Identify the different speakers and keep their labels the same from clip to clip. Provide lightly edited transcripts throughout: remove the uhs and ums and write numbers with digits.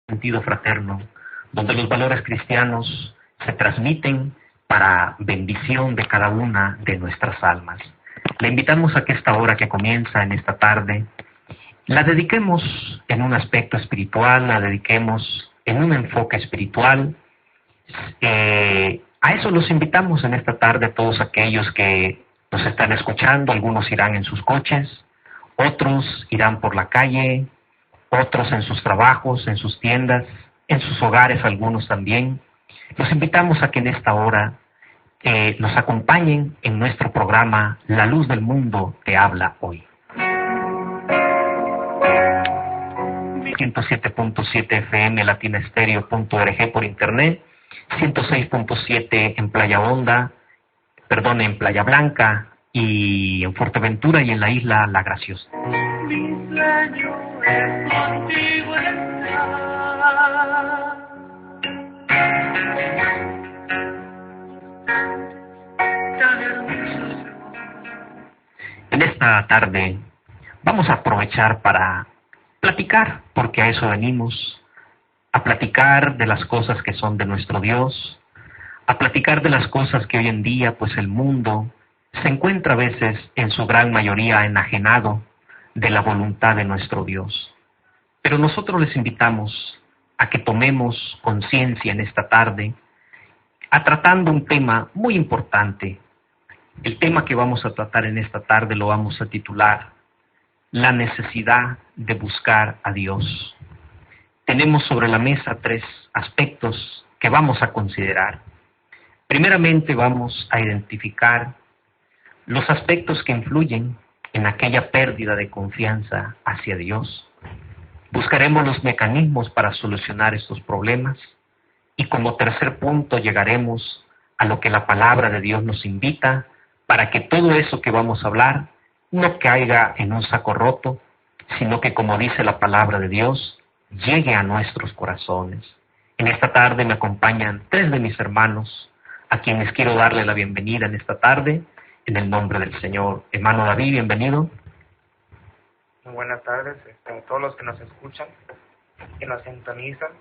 Speaker 1: sentido fraterno, donde los valores cristianos se transmiten para bendición de cada una de nuestras almas. Le invitamos a que esta hora que comienza en esta tarde, la dediquemos en un aspecto espiritual, la dediquemos en un enfoque espiritual. A eso los invitamos en esta tarde, todos aquellos que nos están escuchando. Algunos irán en sus coches, otros irán por la calle, otros en sus trabajos, en sus tiendas, en sus hogares, algunos también. Los invitamos a que en esta hora nos acompañen en nuestro programa La Luz del Mundo te habla hoy. 107.7 FM, latinastereo.org por internet, 106.7 en Playa Honda, en Playa Blanca y en Fuerteventura y en la isla La Graciosa. Mi sueño es contigo En esta tarde vamos a aprovechar para platicar, porque a eso venimos, a platicar de las cosas que son de nuestro Dios, a platicar de las cosas que hoy en día, pues el mundo se encuentra a veces en su gran mayoría enajenado de la voluntad de nuestro Dios. Pero nosotros les invitamos a que tomemos conciencia en esta tarde, a tratando un tema muy importante. El tema que vamos a tratar en esta tarde lo vamos a titular La necesidad de buscar a Dios. Tenemos sobre la mesa 3 aspectos que vamos a considerar. Primeramente vamos a identificar los aspectos que influyen en aquella pérdida de confianza hacia Dios. Buscaremos los mecanismos para solucionar estos problemas y como tercer punto llegaremos a lo que la palabra de Dios nos invita para que todo eso que vamos a hablar no caiga en un saco roto, sino que, como dice la palabra de Dios, llegue a nuestros corazones. En esta tarde me acompañan 3 de mis hermanos, a quienes quiero darle la bienvenida en esta tarde, en el nombre del Señor. Hermano David, bienvenido.
Speaker 2: Muy buenas tardes a todos los que nos escuchan, que nos sintonizan.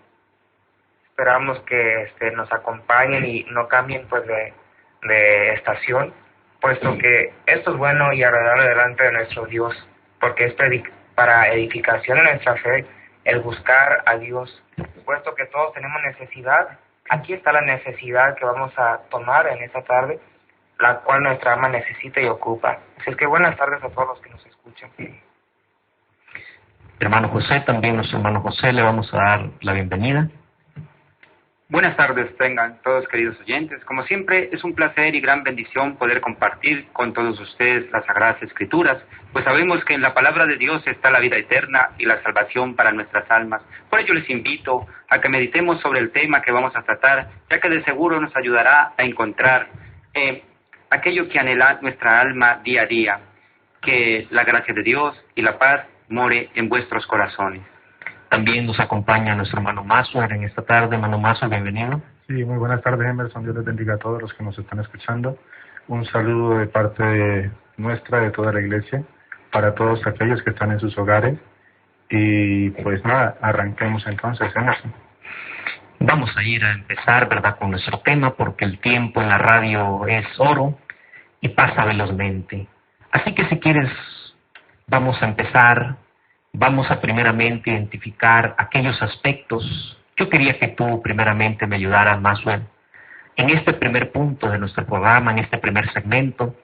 Speaker 2: Esperamos que nos acompañen y no cambien pues de estación, puesto que esto es bueno y agradable delante de nuestro Dios, porque es para edificación de nuestra fe el buscar a Dios, puesto que todos tenemos necesidad. Aquí está la necesidad que vamos a tomar en esta tarde, la cual nuestra alma necesita y ocupa. Así es que buenas tardes a todos los que nos escuchan.
Speaker 1: Hermano José, también nuestro hermano José, le vamos a dar la bienvenida.
Speaker 3: Buenas tardes tengan todos queridos oyentes. Como siempre es un placer y gran bendición poder compartir con todos ustedes las Sagradas Escrituras, pues sabemos que en la palabra de Dios está la vida eterna y la salvación para nuestras almas. Por ello les invito a que meditemos sobre el tema que vamos a tratar, ya que de seguro nos ayudará a encontrar aquello que anhela nuestra alma día a día, que la gracia de Dios y la paz more en vuestros corazones.
Speaker 1: También nos acompaña nuestro hermano Maswell en esta tarde. Hermano Maswell, bienvenido.
Speaker 4: Sí, muy buenas tardes, Emerson. Dios les bendiga a todos los que nos están escuchando. Un saludo de parte de nuestra, de toda la iglesia, para todos aquellos que están en sus hogares. Y pues nada, arranquemos entonces, Emerson.
Speaker 1: Vamos a ir a empezar, ¿verdad?, con nuestro tema, porque el tiempo en la radio es oro y pasa velozmente. Así que si quieres, vamos a empezar. Vamos a primeramente identificar aquellos aspectos. Yo quería que tú primeramente me ayudaras, Maswell, en este primer punto de nuestro programa, en este primer segmento,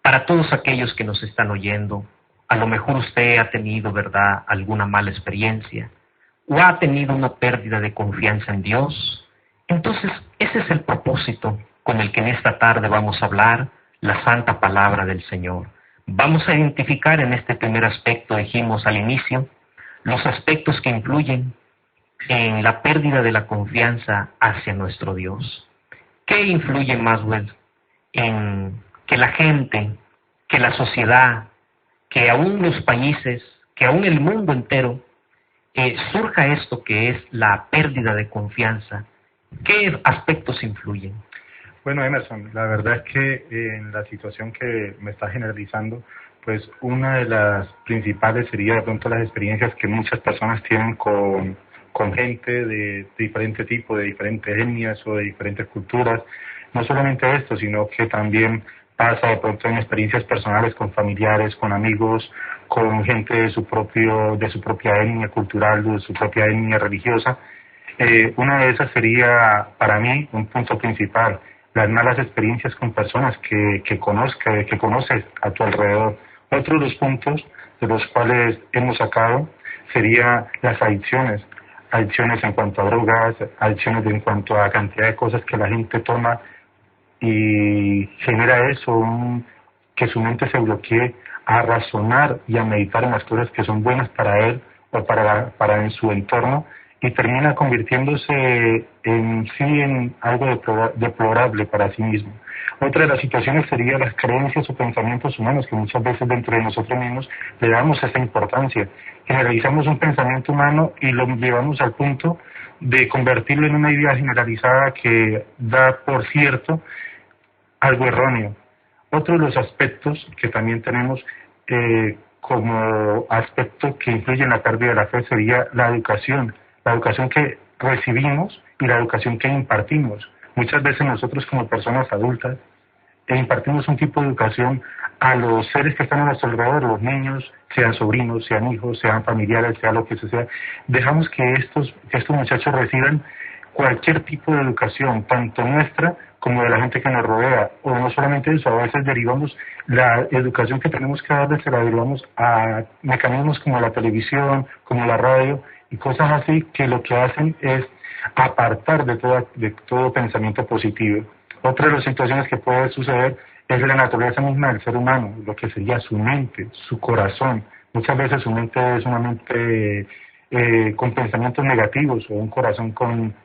Speaker 1: para todos aquellos que nos están oyendo. A lo mejor usted ha tenido, ¿verdad?, alguna mala experiencia o ha tenido una pérdida de confianza en Dios. Entonces, ese es el propósito con el que en esta tarde vamos a hablar la santa palabra del Señor. Vamos a identificar en este primer aspecto, dijimos al inicio, los aspectos que influyen en la pérdida de la confianza hacia nuestro Dios. ¿Qué influye, Maswell, en que la gente, que la sociedad, que aún los países, que aún el mundo entero, surja esto que es la pérdida de confianza? ¿Qué aspectos influyen?
Speaker 4: Bueno, Emerson, la verdad es que en la situación que me está generalizando, pues una de las principales sería de pronto las experiencias que muchas personas tienen con con gente de diferente tipo, de diferentes etnias o de diferentes culturas. No solamente esto, sino que también pasa de pronto en experiencias personales con familiares, con amigos, con gente de su propia etnia cultural, de su propia etnia religiosa. Una de esas sería, para mí, un punto principal, las malas experiencias con personas que conoces a tu alrededor. Otro de los puntos de los cuales hemos sacado sería las adicciones. Adicciones en cuanto a drogas, adicciones en cuanto a cantidad de cosas que la gente toma y genera eso, que su mente se bloquee a razonar y a meditar en las cosas que son buenas para él o para en su entorno, y termina convirtiéndose en sí en algo deplorable para sí mismo. Otra de las situaciones sería las creencias o pensamientos humanos, que muchas veces dentro de nosotros mismos le damos esa importancia. Generalizamos un pensamiento humano y lo llevamos al punto de convertirlo en una idea generalizada que da por cierto algo erróneo. Otro de los aspectos que también tenemos como aspecto que influye en la pérdida de la fe sería la educación que recibimos y la educación que impartimos. Muchas veces nosotros como personas adultas impartimos un tipo de educación a los seres que están a nuestro alrededor, los niños, sean sobrinos, sean hijos, sean familiares, sea lo que sea. Dejamos que estos muchachos reciban cualquier tipo de educación, tanto nuestra como de la gente que nos rodea, o no solamente eso, a veces derivamos la educación que tenemos que darles, se la derivamos a mecanismos como la televisión, como la radio, y cosas así que lo que hacen es apartar de todo pensamiento positivo. Otra de las situaciones que puede suceder es la naturaleza misma del ser humano, lo que sería su mente, su corazón. Muchas veces su mente es una mente con pensamientos negativos, o un corazón con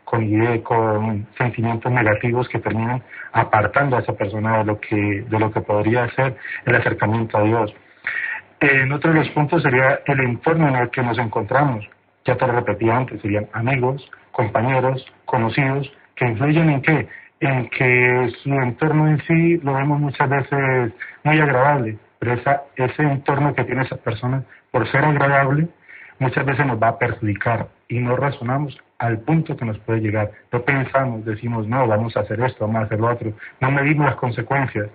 Speaker 4: sentimientos negativos que terminan apartando a esa persona de lo que podría ser el acercamiento a Dios. En otro de los puntos sería el entorno en el que nos encontramos. Ya te lo repetí antes, serían amigos, compañeros, conocidos, que influyen ¿en qué? En que su entorno en sí lo vemos muchas veces muy agradable, pero ese entorno que tiene esa persona, por ser agradable, muchas veces nos va a perjudicar y no razonamos al punto que nos puede llegar. No pensamos, decimos, no, vamos a hacer esto, vamos a hacer lo otro, no medimos las consecuencias.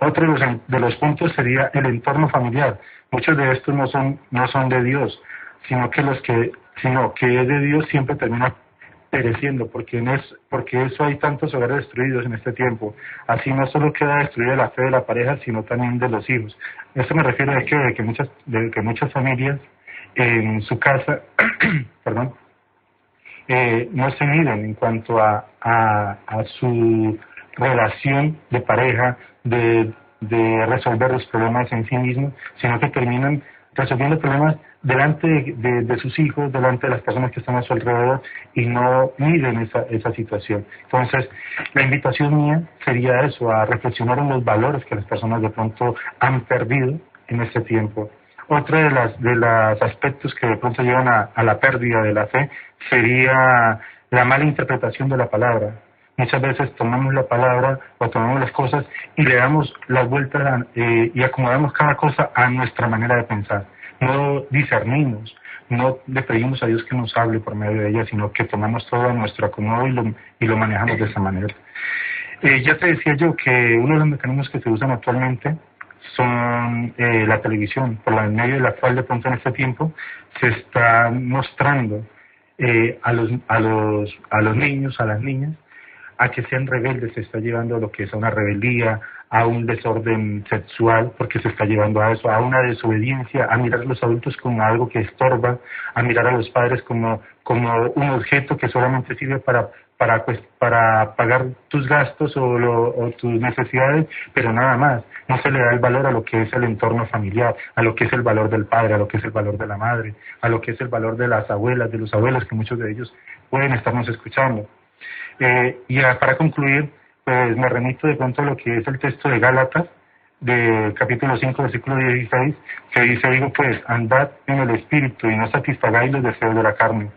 Speaker 4: Otro de los puntos sería el entorno familiar. Muchos de estos no son de Dios, sino que es de Dios siempre termina pereciendo, porque eso hay tantos hogares destruidos en este tiempo. Así no solo queda destruida la fe de la pareja, sino también de los hijos. Esto me refiero a que muchas familias en su casa perdón, no se miden en cuanto a su relación de pareja, de resolver los problemas en sí mismos, sino que terminan resolviendo problemas delante de sus hijos, delante de las personas que están a su alrededor, y no miden esa situación. Entonces, la invitación mía sería eso, a reflexionar en los valores que las personas de pronto han perdido en este tiempo. Otro de los aspectos que de pronto llevan a la pérdida de la fe sería la mala interpretación de la palabra. Muchas veces tomamos la palabra o tomamos las cosas y le damos las vueltas y acomodamos cada cosa a nuestra manera de pensar. No discernimos, no le pedimos a Dios que nos hable por medio de ella, sino que tomamos todo a nuestro acomodo y lo manejamos de esa manera. Ya te decía yo que uno de los mecanismos que se usan actualmente son la televisión, por medio de la cual de pronto en este tiempo se está mostrando a los niños, a las niñas, a que sean rebeldes. Se está llevando a lo que es a una rebeldía, a un desorden sexual, porque se está llevando a eso, a una desobediencia, a mirar a los adultos como algo que estorba, a mirar a los padres como un objeto que solamente sirve para pagar tus gastos o tus necesidades, pero nada más. No se le da el valor a lo que es el entorno familiar, a lo que es el valor del padre, a lo que es el valor de la madre, a lo que es el valor de las abuelas, de los abuelos, que muchos de ellos pueden estarnos escuchando. Para concluir, pues me remito de pronto a lo que es el texto de Gálatas, del capítulo 5, versículo 16, que dice, digo pues, andad en el espíritu y no satisfagáis los deseos de la carne,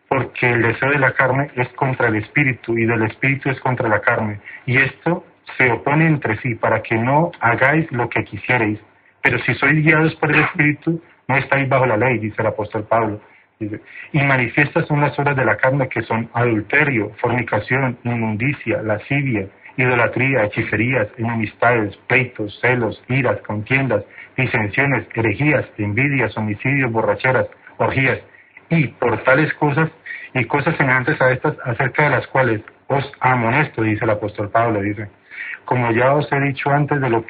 Speaker 4: porque el deseo de la carne es contra el espíritu y del espíritu es contra la carne, y esto se opone entre sí, para que no hagáis lo que quisierais. Pero si sois guiados por el espíritu, no estáis bajo la ley, dice el apóstol Pablo. Dice, y manifiestas son las obras de la carne, que son adulterio, fornicación, inmundicia, lascivia, idolatría, hechicerías, enemistades, pleitos, celos, iras, contiendas, disensiones, herejías, envidias, homicidios, borracheras, orgías, y por tales cosas y cosas semejantes a estas, acerca de las cuales os amonesto, dice el apóstol Pablo, dice, como ya os he dicho antes, de los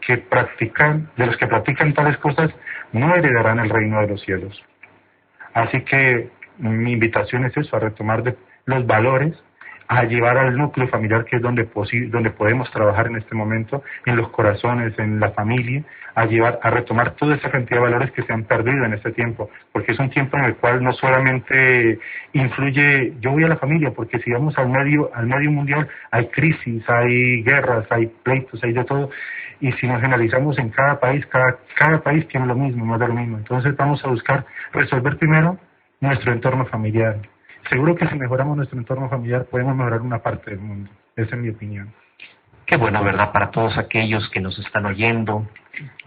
Speaker 4: que practican tales cosas, no heredarán el reino de los cielos. Así que mi invitación es eso, a retomar los valores, a llevar al núcleo familiar, que es donde podemos trabajar en este momento, en los corazones, en la familia, a retomar toda esa cantidad de valores que se han perdido en este tiempo, porque es un tiempo en el cual no solamente influye, yo voy a la familia, porque si vamos al medio mundial, hay crisis, hay guerras, hay pleitos, hay de todo, y si nos analizamos en cada país, cada país tiene lo mismo, más de lo mismo. Entonces vamos a buscar resolver primero nuestro entorno familiar. Seguro que si mejoramos nuestro entorno familiar podemos mejorar una parte del mundo. Esa es mi opinión.
Speaker 1: Qué bueno, ¿verdad? Para todos aquellos que nos están oyendo,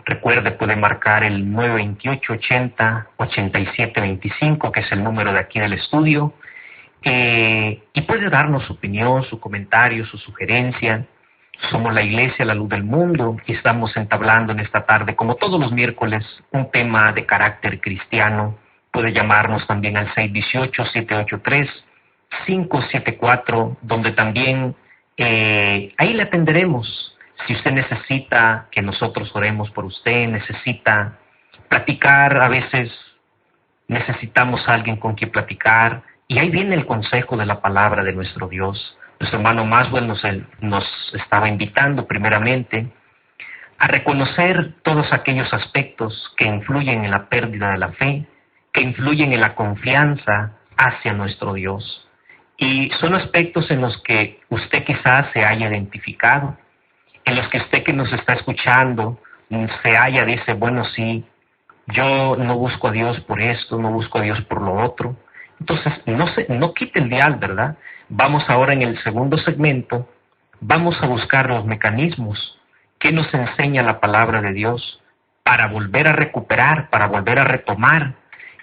Speaker 1: recuerde, puede marcar el 928-80-8725, que es el número de aquí del estudio, y puede darnos su opinión, su comentario, su sugerencia. Somos la Iglesia, la Luz del Mundo, y estamos entablando en esta tarde, como todos los miércoles, un tema de carácter cristiano. Puede llamarnos también al 618-783-574, donde también ahí le atenderemos. Si usted necesita que nosotros oremos por usted, necesita platicar, a veces necesitamos a alguien con quien platicar, y ahí viene el consejo de la palabra de nuestro Dios. Nuestro hermano Maswell nos estaba invitando primeramente a reconocer todos aquellos aspectos que influyen en la pérdida de la fe, que influyen en la confianza hacia nuestro Dios. Y son aspectos en los que usted quizás se haya identificado, en los que usted que nos está escuchando dice, bueno, sí, yo no busco a Dios por esto, no busco a Dios por lo otro. Entonces, no quite el dial, ¿verdad? Vamos ahora en el segundo segmento, vamos a buscar los mecanismos que nos enseña la palabra de Dios para volver a recuperar, para volver a retomar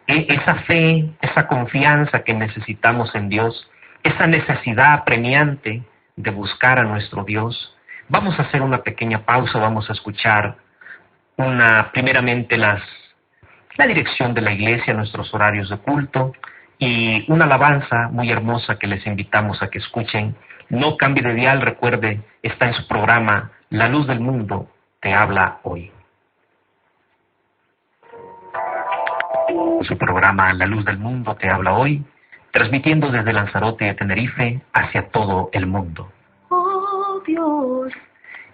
Speaker 1: esa fe, esa confianza que necesitamos en Dios, esa necesidad apremiante de buscar a nuestro Dios. Vamos a hacer una pequeña pausa, vamos a escuchar primeramente la dirección de la iglesia, nuestros horarios de culto, y una alabanza muy hermosa que les invitamos a que escuchen. No cambie de dial, recuerde, está en su programa La Luz del Mundo te habla hoy. Su programa La Luz del Mundo te habla hoy, transmitiendo desde Lanzarote de Tenerife hacia todo el mundo.
Speaker 5: Oh Dios.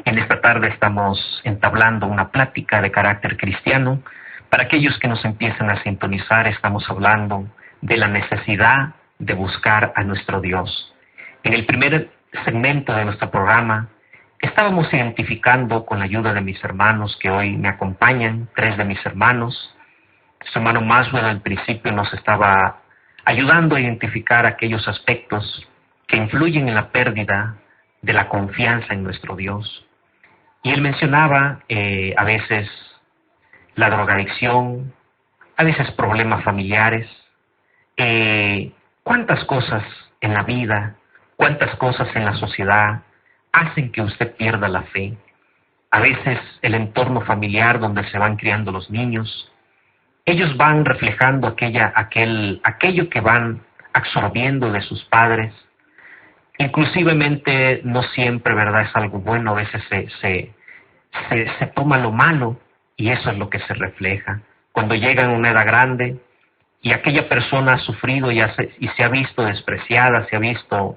Speaker 1: En esta tarde estamos entablando una plática de carácter cristiano. Para aquellos que nos empiezan a sintonizar, estamos hablando de la necesidad de buscar a nuestro Dios. En el primer segmento de nuestro programa, estábamos identificando con la ayuda de mis hermanos que hoy me acompañan, 3 de mis hermanos. Su hermano Maswell al principio nos estaba ayudando a identificar aquellos aspectos que influyen en la pérdida de la confianza en nuestro Dios. Y él mencionaba a veces la drogadicción, a veces problemas familiares, cuántas cosas en la vida, cuántas cosas en la sociedad hacen que usted pierda la fe. A veces el entorno familiar donde se van criando los niños, ellos van reflejando aquello que van absorbiendo de sus padres. Inclusivemente no siempre, ¿verdad?, es algo bueno. A veces se toma lo malo y eso es lo que se refleja. Cuando llegan a una edad grande y aquella persona ha sufrido y se ha visto despreciada, se ha visto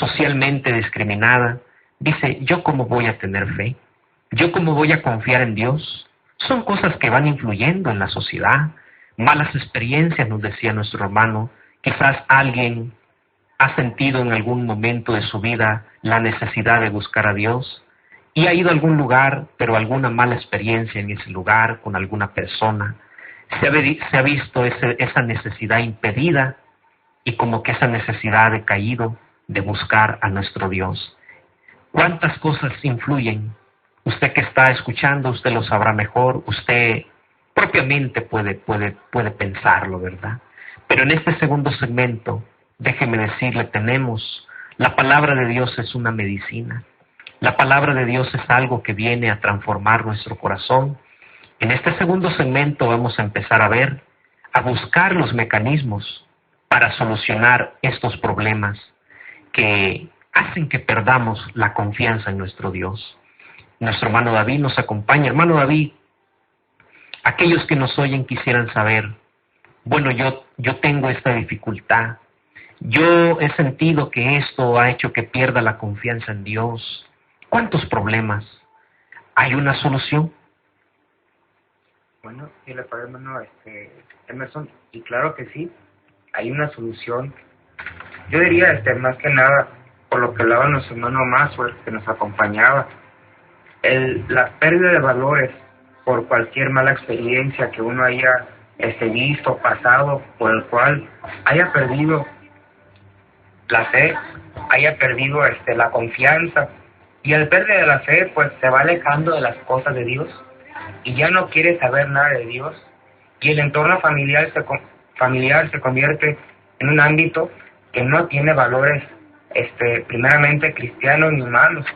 Speaker 1: socialmente discriminada, dice, ¿yo cómo voy a tener fe? ¿Yo cómo voy a confiar en Dios? Son cosas que van influyendo en la sociedad. Malas experiencias, nos decía nuestro hermano. Quizás alguien ha sentido en algún momento de su vida la necesidad de buscar a Dios y ha ido a algún lugar, pero alguna mala experiencia en ese lugar con alguna persona. Se ha visto esa necesidad impedida y como que esa necesidad ha decaído de buscar a nuestro Dios. ¿Cuántas cosas influyen? Usted que está escuchando, usted lo sabrá mejor. Usted propiamente puede pensarlo, ¿verdad? Pero en este segundo segmento, déjeme decirle, tenemos, la palabra de Dios es una medicina. La palabra de Dios es algo que viene a transformar nuestro corazón. En este segundo segmento vamos a empezar a ver, a buscar los mecanismos para solucionar estos problemas que hacen que perdamos la confianza en nuestro Dios. Nuestro hermano David nos acompaña. Hermano David, aquellos que nos oyen quisieran saber, bueno, yo tengo esta dificultad. Yo he sentido que esto ha hecho que pierda la confianza en Dios. ¿Cuántos problemas? ¿Hay una solución?
Speaker 2: Bueno, y le parece, hermano, Emerson, y claro que sí, hay una solución. Yo diría, más que nada, por lo que hablaba nuestro hermano Maxwell, que nos acompañaba, la pérdida de valores por cualquier mala experiencia que uno haya visto, pasado, por el cual haya perdido la fe, haya perdido la confianza, y al perder la fe, pues se va alejando de las cosas de Dios, y ya no quiere saber nada de Dios, y el entorno familiar se convierte en un ámbito que no tiene valores primeramente cristianos ni humanos,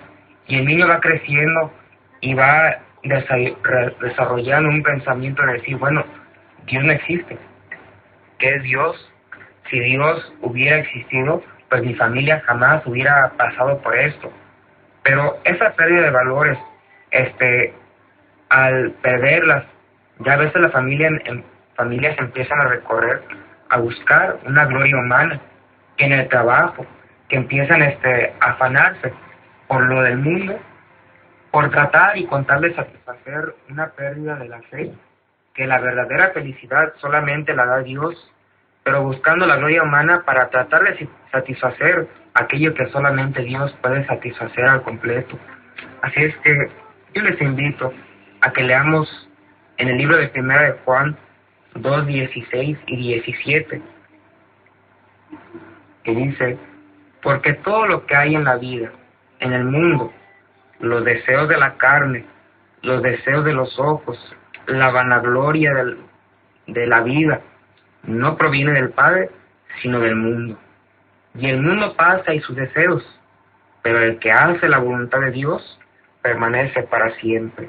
Speaker 2: y el niño va creciendo y va desarrollando un pensamiento de decir, bueno, Dios no existe. ¿Qué es Dios? Si Dios hubiera existido, pues mi familia jamás hubiera pasado por esto. Pero esa pérdida de valores, al perderlas, ya a veces las familias empiezan a recorrer, a buscar una gloria humana, que en el trabajo, que empiezan a afanarse por lo del mundo, por tratar y con tal de satisfacer una pérdida de la fe, que la verdadera felicidad solamente la da Dios, pero buscando la gloria humana para tratar de satisfacer aquello que solamente Dios puede satisfacer al completo. Así es que yo les invito a que leamos en el libro de Primera de Juan 2:16 y 17, que dice, porque todo lo que hay en la vida, en el mundo, los deseos de la carne, los deseos de los ojos, la vanagloria de la vida, no proviene del Padre, sino del mundo. Y el mundo pasa y sus deseos, pero el que hace la voluntad de Dios permanece para siempre.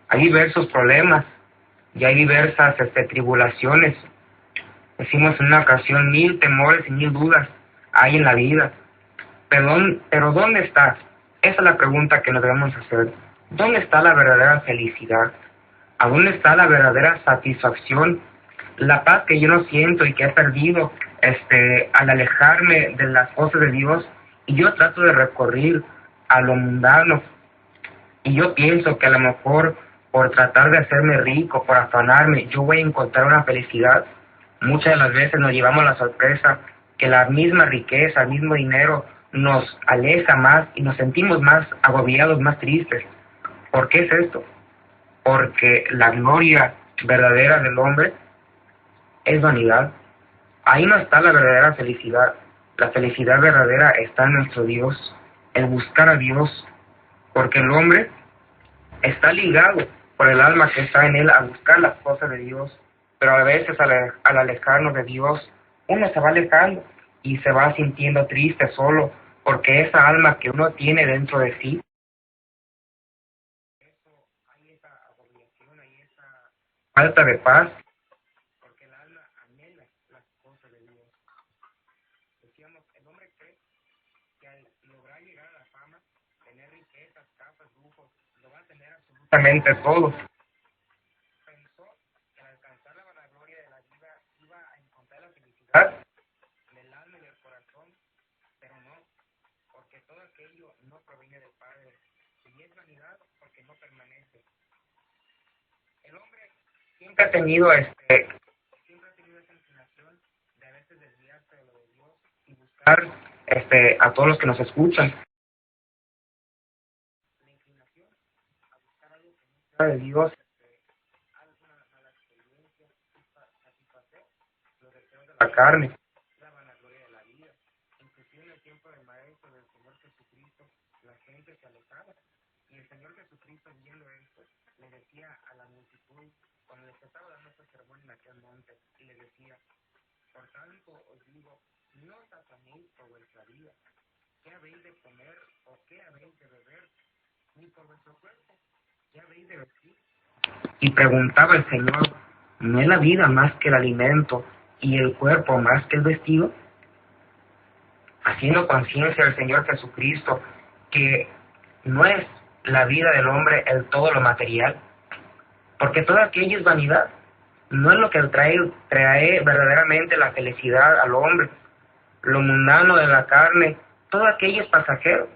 Speaker 2: Hay diversos problemas y hay diversas tribulaciones. Decimos en una ocasión, 1000 temores y 1000 dudas hay en la vida. Pero ¿dónde está? Esa es la pregunta que nos debemos hacer. ¿Dónde está la verdadera felicidad? ¿A dónde está la verdadera satisfacción? La paz que yo no siento y que he perdido al alejarme de las cosas de Dios, y yo trato de recurrir a lo mundano, y yo pienso que a lo mejor por tratar de hacerme rico, por afanarme, yo voy a encontrar una felicidad. Muchas de las veces nos llevamos la sorpresa que la misma riqueza, el mismo dinero nos aleja más y nos sentimos más agobiados, más tristes. ¿Por qué es esto? Porque la gloria verdadera del hombre es vanidad. Ahí no está la verdadera felicidad. La felicidad verdadera está en nuestro Dios, el buscar a Dios, porque el hombre está ligado por el alma que está en él a buscar las cosas de Dios, pero a veces al alejarnos de Dios, uno se va alejando y se va sintiendo triste solo, porque esa alma que uno tiene dentro de sí, hay esa agobiación, hay esa falta de paz, porque el alma anhela las cosas de Dios. Decíamos, el hombre cree que al lograr llegar a la fama, tener riquezas, casas, lujos, lo va a tener absolutamente todo. Pensó que al alcanzar la vanagloria de la vida iba a encontrar la felicidad del alma y del corazón, pero no, porque todo aquello no proviene del Padre, y es vanidad porque no permanece. El hombre siempre ha tenido esa inclinación de a veces desviarse de lo de Dios y buscar a todos los que nos escuchan, la inclinación a buscar algo que no sea de Dios, alguna mala experiencia, satisfacer los deseos de la carne, la vanagloria de la vida. Inclusive en el tiempo del Maestro, del Señor Jesucristo, la gente se alejaba, y el Señor Jesucristo, viendo esto, le decía a la multitud, del monte y le decía: por tanto os digo, no os afanéis por vuestra vida, qué habéis de comer o qué habéis de beber, ni por vuestro cuerpo, qué habéis de vestir. Y preguntaba el Señor: ¿no es la vida más que el alimento y el cuerpo más que el vestido? Haciendo conciencia del Señor Jesucristo que no es la vida del hombre el todo lo material, porque todo aquello es vanidad, no es lo que trae verdaderamente la felicidad al hombre. Lo mundano de la carne, todo aquello es pasajero,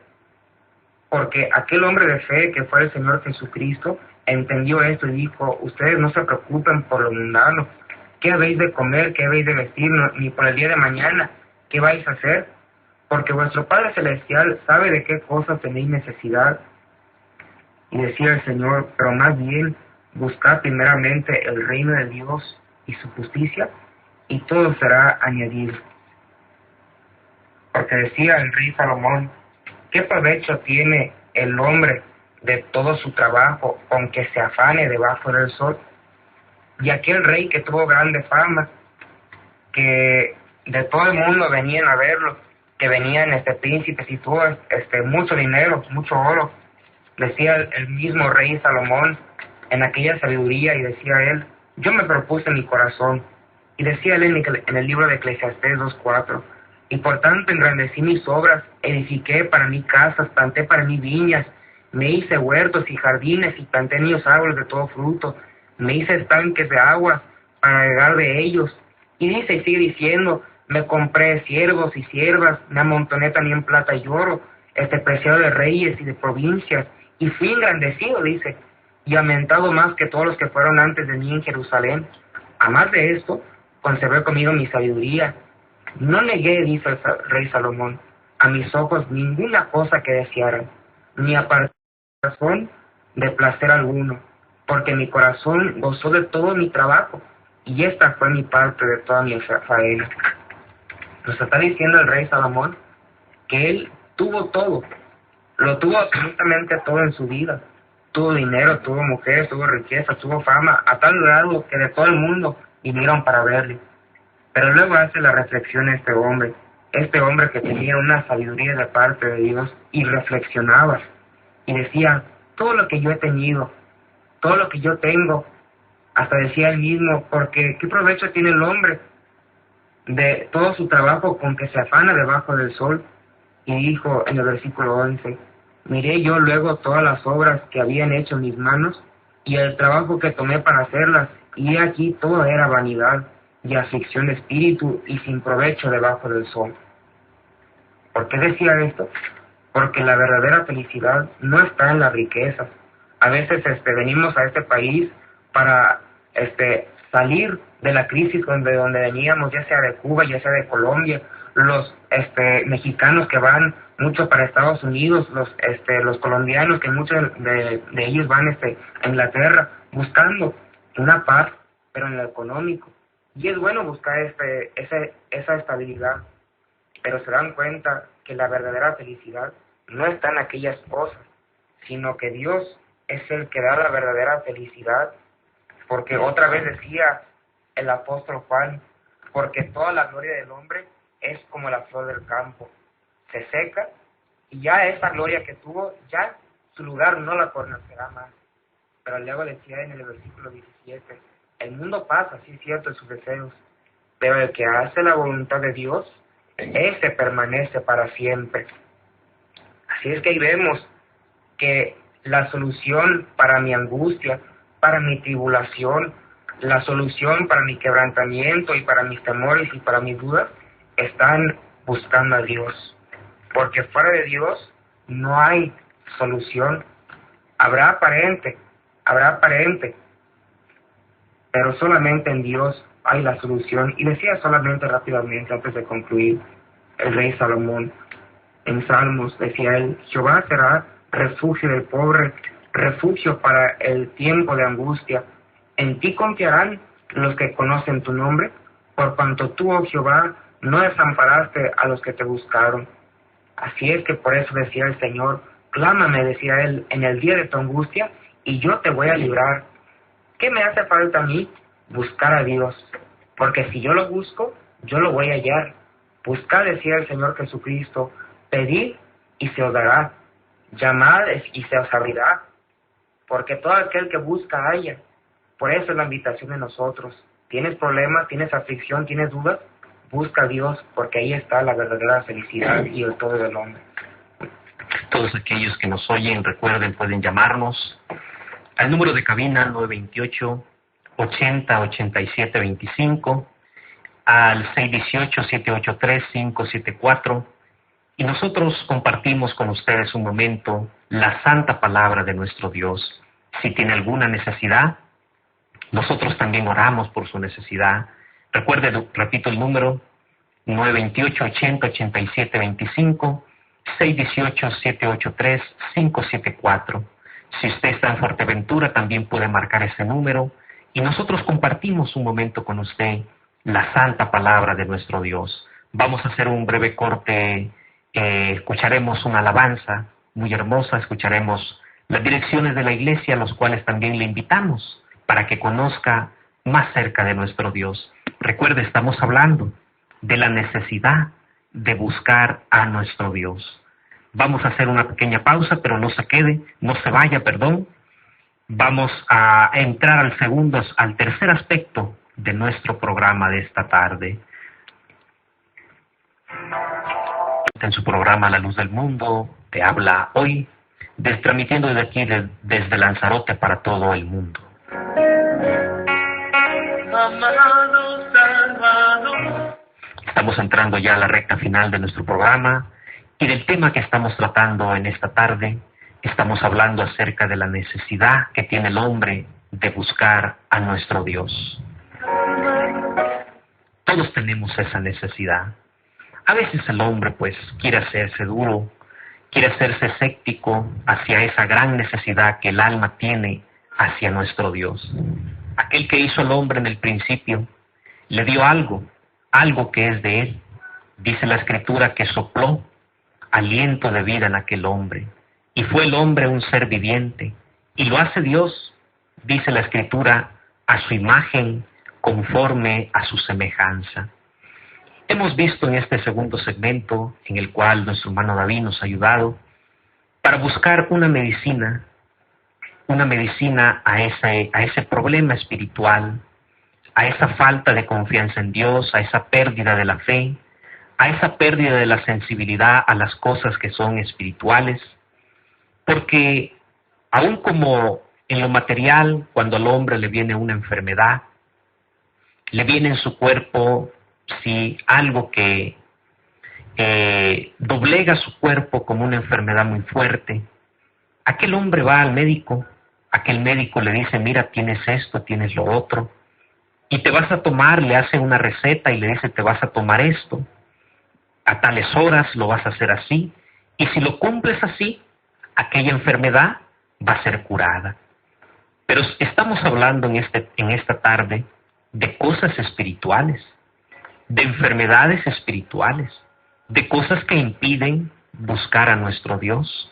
Speaker 2: porque aquel hombre de fe que fue el Señor Jesucristo entendió esto y dijo: ustedes no se preocupen por lo mundano, qué habéis de comer, qué habéis de vestir, ni por el día de mañana, qué vais a hacer, porque vuestro Padre Celestial sabe de qué cosas tenéis necesidad. Y decía el Señor: pero más bien buscad primeramente el reino de Dios y su justicia, y todo será añadido. Porque decía el rey Salomón: ¿qué provecho tiene el hombre de todo su trabajo con que se afane debajo del sol? Y aquel rey que tuvo grande fama, que de todo el mundo venían a verlo, que venían príncipes y tuvo mucho dinero, mucho oro. Decía el mismo rey Salomón en aquella sabiduría, y decía él: yo me propuse en mi corazón, y decía él en el libro de Eclesiastés 2:4, y por tanto engrandecí mis obras, edifiqué para mí casas, planté para mí viñas, me hice huertos y jardines, y planté en ellos árboles de todo fruto, me hice estanques de agua para regar de ellos. Y dice y sigue diciendo: me compré siervos y siervas, me amontoné también plata y oro, preciado de reyes y de provincias, y fui engrandecido, dice, y aumentado más que todos los que fueron antes de mí en Jerusalén. A más de esto, conservé conmigo mi sabiduría. No negué, dice el rey Salomón, a mis ojos ninguna cosa que desearan, ni aparté mi corazón de placer alguno, porque mi corazón gozó de todo mi trabajo, y esta fue mi parte de toda mi faena. Nos está diciendo el rey Salomón que él tuvo todo, lo tuvo absolutamente todo en su vida. Tuvo dinero, tuvo mujeres, tuvo riqueza, tuvo fama, a tal grado que de todo el mundo vinieron para verle. Pero luego hace la reflexión este hombre que tenía una sabiduría de parte de Dios, y reflexionaba y decía: todo lo que yo he tenido, todo lo que yo tengo, hasta decía él mismo, porque ¿qué provecho tiene el hombre de todo su trabajo con que se afana debajo del sol? Y dijo en el versículo 11: miré yo luego todas las obras que habían hecho mis manos, y el trabajo que tomé para hacerlas, y he aquí todo era vanidad y aflicción de espíritu, y sin provecho debajo del sol. ¿Por qué decía esto? Porque la verdadera felicidad no está en las riquezas. A veces venimos a este país para salir de la crisis donde veníamos, ya sea de Cuba, ya sea de Colombia. Los mexicanos que van mucho para Estados Unidos, los colombianos que muchos de ellos van a Inglaterra buscando una paz, pero en lo económico. Y es bueno buscar esa estabilidad, pero se dan cuenta que la verdadera felicidad no está en aquellas cosas, sino que Dios es el que da la verdadera felicidad. Porque otra vez decía el apóstol Juan: porque toda la gloria del hombre es como la flor del campo, se seca, y ya esa gloria que tuvo, ya su lugar no la conocerá más. Pero luego decía en el versículo 17: el mundo pasa, sí es cierto, en sus deseos, pero el que hace la voluntad de Dios, ese permanece para siempre. Así es que ahí vemos que la solución para mi angustia, para mi tribulación, la solución para mi quebrantamiento y para mis temores y para mis dudas, están buscando a Dios. Porque fuera de Dios no hay solución. Habrá aparente, pero solamente en Dios hay la solución. Y decía solamente rápidamente, antes de concluir, el rey Salomón, en Salmos, decía él: Jehová será refugio del pobre, refugio para el tiempo de angustia. En ti confiarán los que conocen tu nombre, por cuanto tú, oh Jehová, no desamparaste a los que te buscaron. Así es que por eso decía el Señor: clámame, decía él, en el día de tu angustia, y yo te voy a librar. ¿Qué me hace falta a mí? buscar a Dios, porque si yo lo busco, yo lo voy a hallar. Buscad, decía el Señor Jesucristo, pedid y se os dará, llamad y se os abrirá, porque todo aquel que busca halla. Por eso es la invitación de nosotros. ¿Tienes problemas, tienes aflicción, tienes dudas? Busca a Dios, porque ahí está la verdadera felicidad y el todo del hombre.
Speaker 1: Todos aquellos que nos oyen, recuerden, pueden llamarnos al número de cabina 928-80-87-25, al 618-783-574, y nosotros compartimos con ustedes un momento la santa palabra de nuestro Dios. Si tiene alguna necesidad, nosotros también oramos por su necesidad. Recuerde, repito el número, 928-80-87-25, 618-783-574. Si usted está en Fuerteventura, también puede marcar ese número y nosotros compartimos un momento con usted la santa palabra de nuestro Dios. Vamos a hacer un breve corte, escucharemos una alabanza muy hermosa, escucharemos las direcciones de la iglesia, a los cuales también le invitamos para que conozca más cerca de nuestro Dios. Recuerde, estamos hablando de la necesidad de buscar a nuestro Dios. Vamos a hacer una pequeña pausa, pero no se quede, no se vaya, perdón. Vamos a entrar al tercer aspecto de nuestro programa de esta tarde. En su programa La Luz del Mundo, te habla hoy, transmitiendo desde aquí, desde Lanzarote para todo el mundo. Estamos entrando ya a la recta final de nuestro programa y del tema que estamos tratando en esta tarde, estamos hablando acerca de la necesidad que tiene el hombre de buscar a nuestro Dios. Todos tenemos esa necesidad. A veces el hombre pues quiere hacerse duro, quiere hacerse escéptico hacia esa gran necesidad que el alma tiene hacia nuestro Dios. Aquel que hizo al hombre en el principio le dio algo que es de él. Dice la Escritura que sopló aliento de vida en aquel hombre y fue el hombre un ser viviente y lo hace Dios, dice la Escritura, a su imagen, conforme a su semejanza. Hemos visto en este segundo segmento, en el cual nuestro hermano David nos ha ayudado, para buscar una medicina a ese problema espiritual, a esa falta de confianza en Dios, a esa pérdida de la fe, a esa pérdida de la sensibilidad a las cosas que son espirituales, porque aun como en lo material, cuando al hombre le viene una enfermedad, le viene en su cuerpo algo que doblega su cuerpo como una enfermedad muy fuerte, aquel hombre va al médico, aquel médico le dice, mira, tienes esto, tienes lo otro, y te vas a tomar, le hace una receta y le dice, te vas a tomar esto, a tales horas lo vas a hacer así, y si lo cumples así, aquella enfermedad va a ser curada. Pero estamos hablando en esta tarde de cosas espirituales, de enfermedades espirituales, de cosas que impiden buscar a nuestro Dios.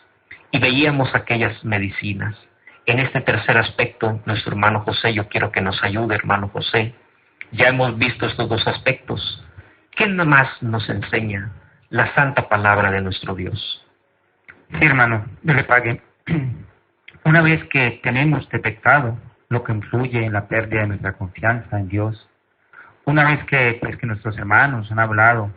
Speaker 1: Y veíamos aquellas medicinas. En este tercer aspecto, nuestro hermano José, yo quiero que nos ayude, hermano José. Ya hemos visto estos dos aspectos. ¿Qué nada más nos enseña la santa palabra de nuestro Dios?
Speaker 3: Sí, hermano, yo le pague. Una vez que tenemos detectado lo que influye en la pérdida de nuestra confianza en Dios, una vez que nuestros hermanos han hablado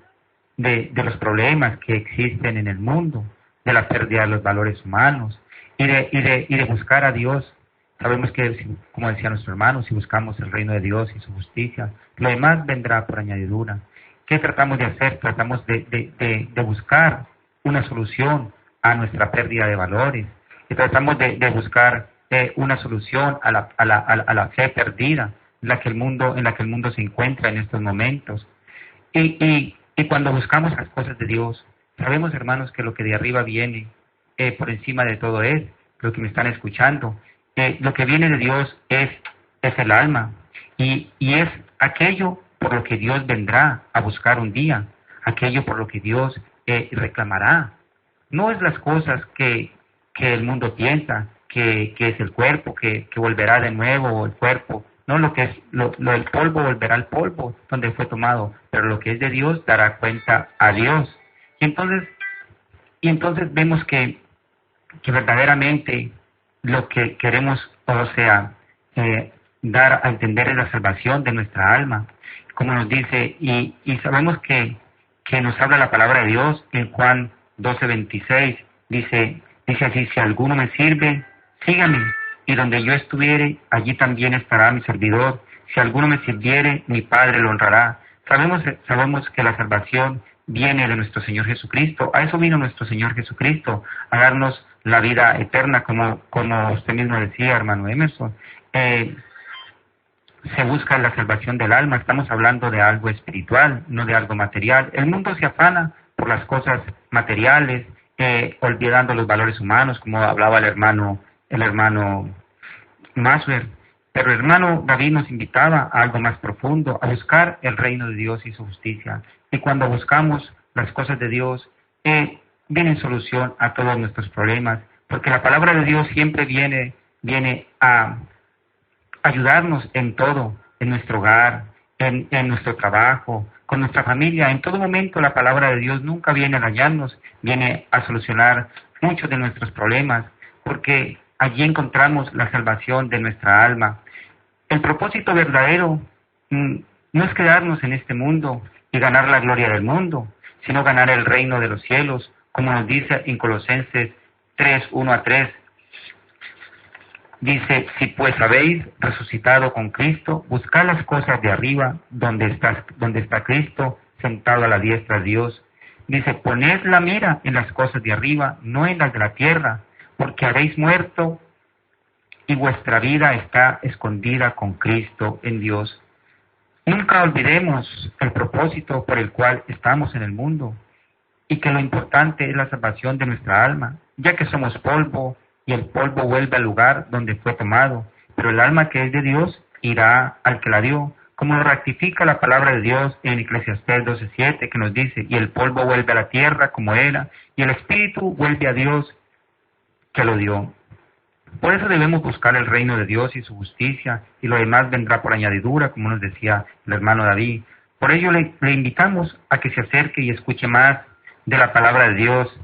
Speaker 3: de los problemas que existen en el mundo, de la pérdida de los valores humanos y de buscar a Dios, sabemos que, como decía nuestro hermano, si buscamos el reino de Dios y su justicia, lo demás vendrá por añadidura. ¿Qué tratamos de hacer? Tratamos de buscar una solución a nuestra pérdida de valores y tratamos de buscar una solución a la fe perdida en la que el mundo se encuentra en estos momentos. Y cuando buscamos las cosas de Dios, sabemos, hermanos, que lo que de arriba viene por encima de todo es, lo que me están escuchando, lo que viene de Dios es el alma, y es aquello por lo que Dios vendrá a buscar un día, aquello por lo que Dios reclamará. No es las cosas que el mundo piensa, que es el cuerpo, que volverá de nuevo el cuerpo ¿no? Lo que es lo del polvo volverá al polvo donde fue tomado, pero lo que es de Dios dará cuenta a Dios. Y entonces vemos que verdaderamente lo que queremos, o sea, dar a entender es la salvación de nuestra alma, como nos dice, y sabemos que nos habla la palabra de Dios en Juan 12:26, dice así: si alguno me sirve, sígame, y donde yo estuviere, allí también estará mi servidor. Si alguno me sirviere, mi Padre lo honrará. Sabemos que la salvación viene de nuestro Señor Jesucristo. A eso vino nuestro Señor Jesucristo, a darnos la vida eterna, como usted mismo decía, hermano Emerson. Se busca la salvación del alma. Estamos hablando de algo espiritual, no de algo material. El mundo se afana por las cosas materiales, olvidando los valores humanos, como hablaba el hermano Maswer. Pero el hermano David nos invitaba a algo más profundo, a buscar el reino de Dios y su justicia. Y cuando buscamos las cosas de Dios, viene solución a todos nuestros problemas, porque la palabra de Dios siempre viene a ayudarnos en todo, en nuestro hogar, en nuestro trabajo, con nuestra familia. En todo momento la palabra de Dios nunca viene a dañarnos, viene a solucionar muchos de nuestros problemas, porque allí encontramos la salvación de nuestra alma. El propósito verdadero no es quedarnos en este mundo y ganar la gloria del mundo, sino ganar el reino de los cielos, como nos dice en Colosenses 3:1-3. Dice: si pues habéis resucitado con Cristo, buscad las cosas de arriba, donde está Cristo, sentado a la diestra de Dios. Dice: poned la mira en las cosas de arriba, no en las de la tierra, porque habéis muerto y vuestra vida está escondida con Cristo en Dios. Nunca olvidemos el propósito por el cual estamos en el mundo, y que lo importante es la salvación de nuestra alma, ya que somos polvo, y el polvo vuelve al lugar donde fue tomado, pero el alma que es de Dios irá al que la dio, como lo ratifica la palabra de Dios en Eclesiastés 12:7, que nos dice: y el polvo vuelve a la tierra como era, y el espíritu vuelve a Dios que lo dio. Por eso debemos buscar el reino de Dios y su justicia, y lo demás vendrá por añadidura, como nos decía el hermano David. Por ello le invitamos a que se acerque y escuche más de la palabra de Dios,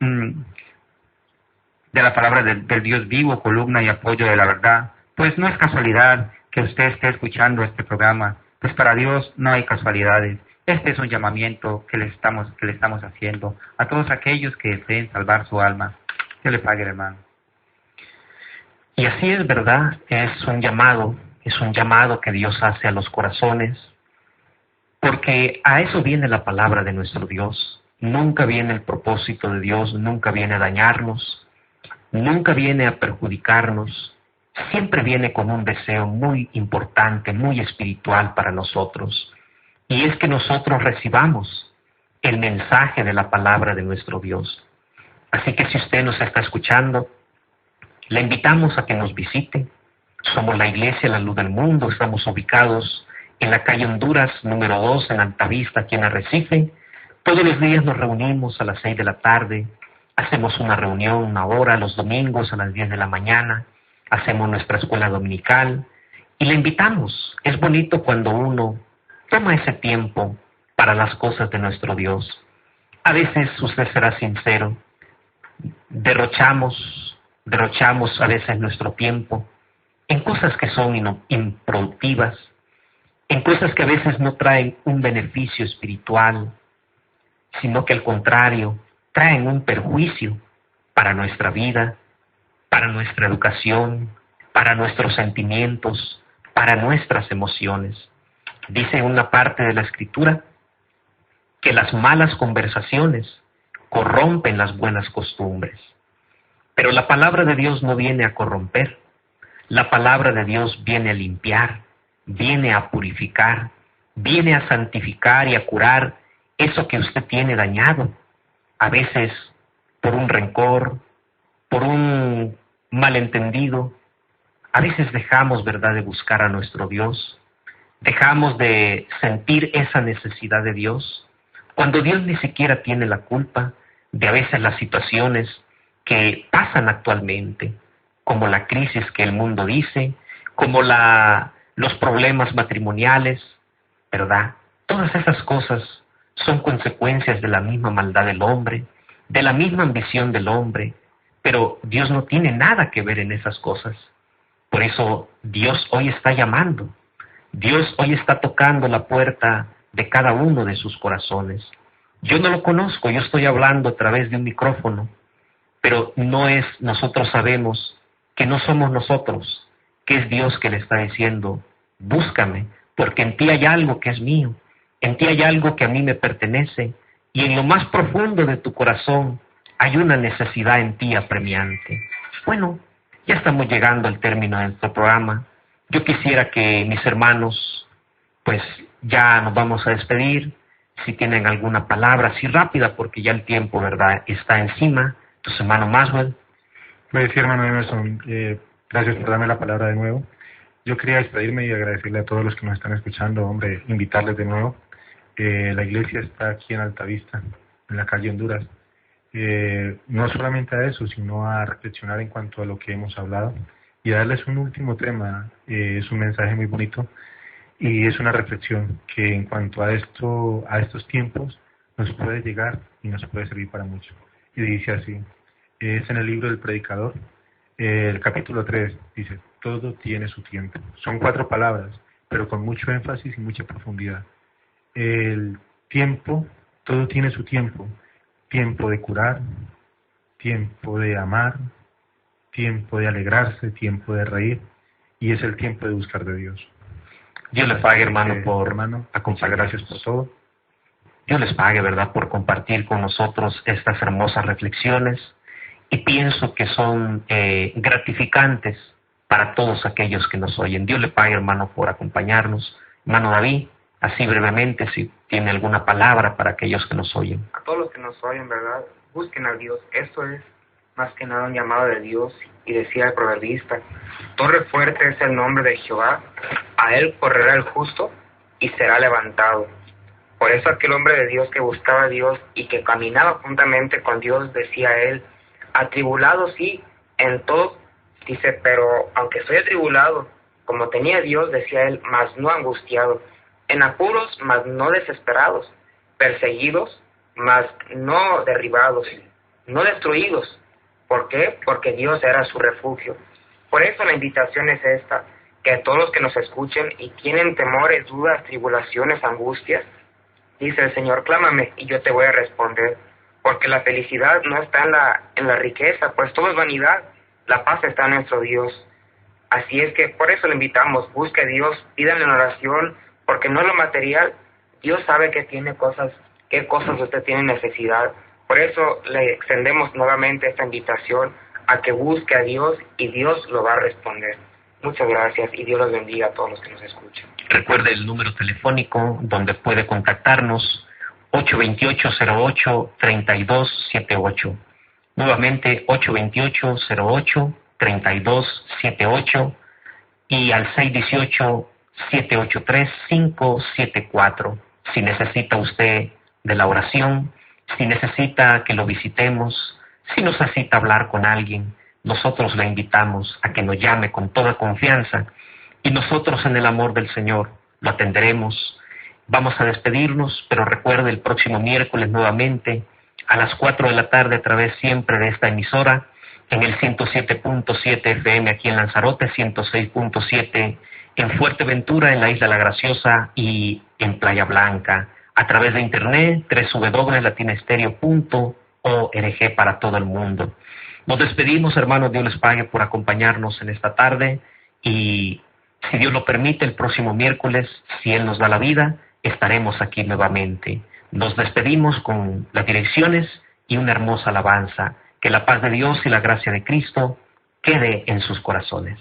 Speaker 3: de la palabra del Dios vivo, columna y apoyo de la verdad. Pues no es casualidad que usted esté escuchando este programa, pues para Dios no hay casualidades. Este es un llamamiento que le estamos haciendo a todos aquellos que deseen salvar su alma. Que le pague, hermano.
Speaker 1: Y así es, ¿verdad? Es un llamado que Dios hace a los corazones, porque a eso viene la palabra de nuestro Dios. Nunca viene el propósito de Dios, nunca viene a dañarnos, nunca viene a perjudicarnos, siempre viene con un deseo muy importante, muy espiritual para nosotros, y es que nosotros recibamos el mensaje de la palabra de nuestro Dios. Así que si usted nos está escuchando, le invitamos a que nos visite. Somos la Iglesia La Luz del Mundo, estamos ubicados en la calle Honduras, número 2, en Altavista, aquí en Arrecife. Todos los días nos reunimos a las 6 de la tarde, hacemos una reunión, una hora, los domingos a las 10 de la mañana, hacemos nuestra escuela dominical y le invitamos. Es bonito cuando uno toma ese tiempo para las cosas de nuestro Dios. A veces, usted será sincero, derrochamos a veces nuestro tiempo en cosas que son improductivas, en cosas que a veces no traen un beneficio espiritual, sino que al contrario, traen un perjuicio para nuestra vida, para nuestra educación, para nuestros sentimientos, para nuestras emociones. Dice una parte de la Escritura que las malas conversaciones corrompen las buenas costumbres. Pero la palabra de Dios no viene a corromper. La palabra de Dios viene a limpiar, viene a purificar, viene a santificar y a curar eso que usted tiene dañado. A veces por un rencor, por un malentendido. A veces dejamos, ¿verdad?, de buscar a nuestro Dios. Dejamos de sentir esa necesidad de Dios, cuando Dios ni siquiera tiene la culpa de a veces las situaciones que pasan actualmente, como la crisis que el mundo dice, como la los problemas matrimoniales, ¿verdad? Todas esas cosas son consecuencias de la misma maldad del hombre, de la misma ambición del hombre, pero Dios no tiene nada que ver en esas cosas. Por eso Dios hoy está llamando, Dios hoy está tocando la puerta de cada uno de sus corazones. Yo no lo conozco, yo estoy hablando a través de un micrófono, pero nosotros sabemos que no somos nosotros, que es Dios que le está diciendo, búscame, porque en ti hay algo que es mío, en ti hay algo que a mí me pertenece, y en lo más profundo de tu corazón hay una necesidad en ti apremiante. Bueno, ya estamos llegando al término de nuestro programa. Yo quisiera que mis hermanos, pues ya nos vamos a despedir, si tienen alguna palabra así rápida, porque ya el tiempo, ¿verdad?, está encima. Entonces, hermano Maxwell.
Speaker 4: Pues sí, hermano Emerson, gracias por darme la palabra de nuevo. Yo quería despedirme y agradecerle a todos los que nos están escuchando, hombre, invitarles de nuevo. La iglesia está aquí en Altavista, en la calle Honduras. No solamente a eso, sino a reflexionar en cuanto a lo que hemos hablado y a darles un último tema. Es un mensaje muy bonito y es una reflexión que en cuanto a estos tiempos nos puede llegar y nos puede servir para mucho. Y dice así, es en el libro del Predicador, el capítulo 3, dice, todo tiene su tiempo. Son 4 palabras, pero con mucho énfasis y mucha profundidad. El tiempo, todo tiene su tiempo. Tiempo de curar, tiempo de amar, tiempo de alegrarse, tiempo de reír, y es el tiempo de buscar de Dios.
Speaker 1: Dios les pague, hermano, por
Speaker 4: acompañarnos. Gracias por todo.
Speaker 1: Dios les pague, ¿verdad?, por compartir con nosotros estas hermosas reflexiones, y pienso que son gratificantes para todos aquellos que nos oyen. Dios le pague, hermano, por acompañarnos. Hermano David, así brevemente, si tiene alguna palabra para aquellos que nos oyen.
Speaker 2: A todos los que nos oyen, ¿verdad? Busquen a Dios. Esto es más que nada un llamado de Dios. Y decía el proverbista, torre fuerte es el nombre de Jehová, a él correrá el justo y será levantado. Por eso aquel hombre de Dios que buscaba a Dios y que caminaba juntamente con Dios, decía él, atribulado sí, en todo, dice, pero aunque soy atribulado, como tenía Dios, decía él, mas no angustiado, en apuros, mas no desesperados, perseguidos, mas no derribados, no destruidos. ¿Por qué? Porque Dios era su refugio. Por eso la invitación es esta, que a todos los que nos escuchen y tienen temores, dudas, tribulaciones, angustias, dice el Señor, clámame y yo te voy a responder. Porque la felicidad no está en la riqueza, pues todo es vanidad. La paz está en nuestro Dios. Así es que por eso le invitamos, busque a Dios, pídanle en oración, porque no es lo material. Dios sabe que tiene qué cosas usted tiene necesidad. Por eso le extendemos nuevamente esta invitación a que busque a Dios y Dios lo va a responder. Muchas gracias y Dios los bendiga a todos los que nos escuchan.
Speaker 1: Recuerde el número telefónico donde puede contactarnos, 828-08-3278. Nuevamente, 828-08-3278 y al 618-783-574. Si necesita usted de la oración, si necesita que lo visitemos, si necesita hablar con alguien, nosotros le invitamos a que nos llame con toda confianza y nosotros en el amor del Señor lo atenderemos. Vamos a despedirnos, pero recuerde el próximo miércoles nuevamente a las 4 de la tarde a través siempre de esta emisora en el 107.7 FM aquí en Lanzarote, 106.7 en Fuerteventura, en la Isla La Graciosa y en Playa Blanca. A través de internet, www.latinastereo.org para todo el mundo. Nos despedimos, hermanos, Dios les pague por acompañarnos en esta tarde y si Dios lo permite, el próximo miércoles, si Él nos da la vida, estaremos aquí nuevamente. Nos despedimos con las direcciones y una hermosa alabanza. Que la paz de Dios y la gracia de Cristo quede en sus corazones.